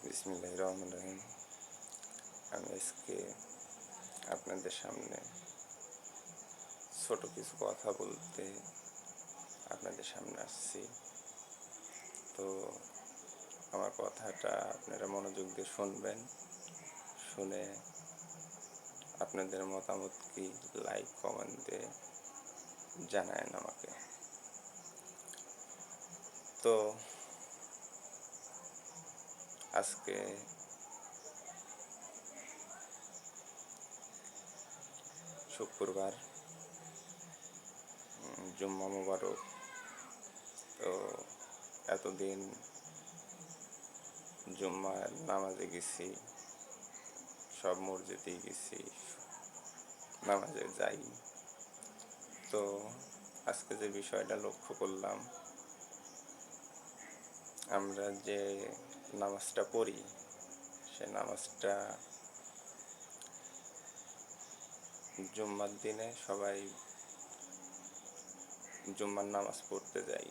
বিসমিল্লাহির রহমানির রহিম। আমি আজকে আপনাদের সামনে ছোট কিছু কথা বলতে আপনাদের সামনে আসছি। তো আমার কথাটা আপনারা মনোযোগ দিয়ে শুনবেন, শুনে আপনাদের মতামত কি লাইক কমেন্ট দিয়ে জানায়েন আমাকে। তো আজকে শুক্রবার, জুম্মা মুবারক। তো এতদিন জুম্মার নামাজে গেছি, সব মসজিদেই গেছি, নামাজে যাই। তো আজকে যে বিষয়টা লক্ষ্য করলাম, আমরা যে নামাজটা পড়ি সে নামাজটা জুম্মার দিনে সবাই জুম্মার নামাজ পড়তে যাই।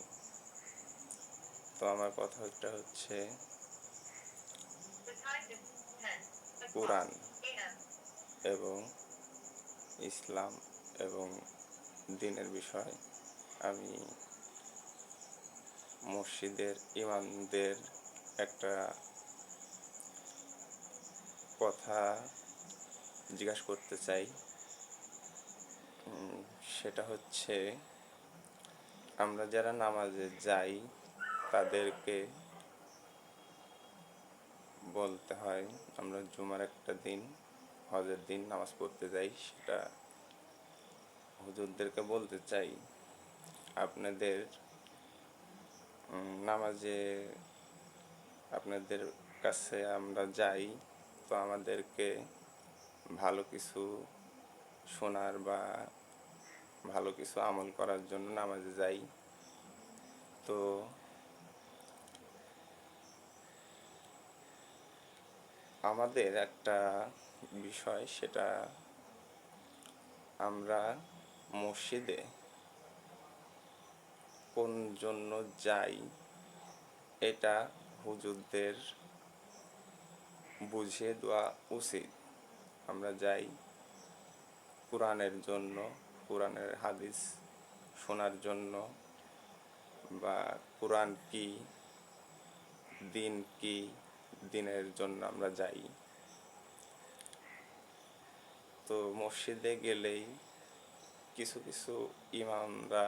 তো আমার কথাটা হচ্ছে কোরআন এবং ইসলাম এবং দ্বীনের বিষয় আমি মসজিদের ইমামদের একটা কথা জিজ্ঞাসা করতে চাই। সেটা হচ্ছে, আমরা যারা নামাজে যাই তাদেরকে বলতে হয় আমরা জুমার একটা দিন, হজের দিন নামাজ পড়তে যাই। সেটা হুজুরদেরকে বলতে চাই, আপনাদের নামাজে আপনাদের কাছে আমরা যাই, তো আমাদেরকে ভালো কিছু শোনার বা ভালো কিছু আমল করার জন্য নামাজে যাই। তো আমাদের একটা বিষয়, সেটা আমরা মসজিদে কোন জন্য যাই এটা হুজুরদের বুঝিয়ে দেওয়া উচিত। আমরা যাই কোরআনের জন্য, কোরআনের হাদিস শোনার জন্য, বা কোরআন কি, দিন কি, দিনের জন্য আমরা যাই। তো মসজিদে গেলেই কিছু কিছু ইমামরা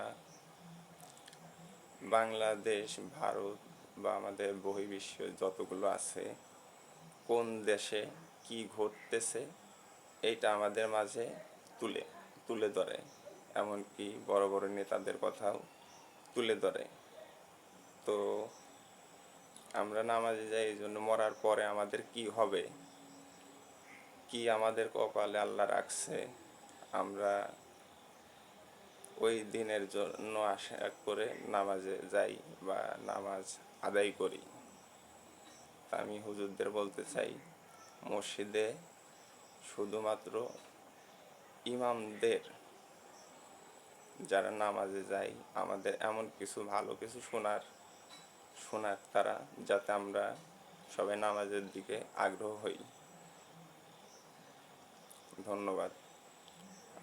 বাংলাদেশ, ভারত বা আমাদের বহির্বিশ্ব যতগুলো আছে, কোন দেশে কি ঘটতেছে এইটা আমাদের মাঝে তুলে ধরে, এমনকি বড় বড় নেতাদের কথাও তুলে ধরে। তো আমরা নামাজে যাই এই জন্য, মরার পরে আমাদের কি হবে, কি আমাদের কপালে আল্লাহ রাখছে, আমরা ওই দিনের জন্য আশা করে নামাজে যাই বা নামাজ আদায় করি। আমি হুজুরদের বলতে চাই, মসজিদে শুধুমাত্র ইমামদের, যারা নামাজে যায়, আমাদের এমন কিছু ভালো কিছু শোনার তারা, যাতে আমরা সবাই নামাজের দিকে আগ্রহ হই। ধন্যবাদ।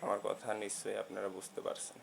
আমার কথা নিশ্চয়ই আপনারা বুঝতে পারছেন।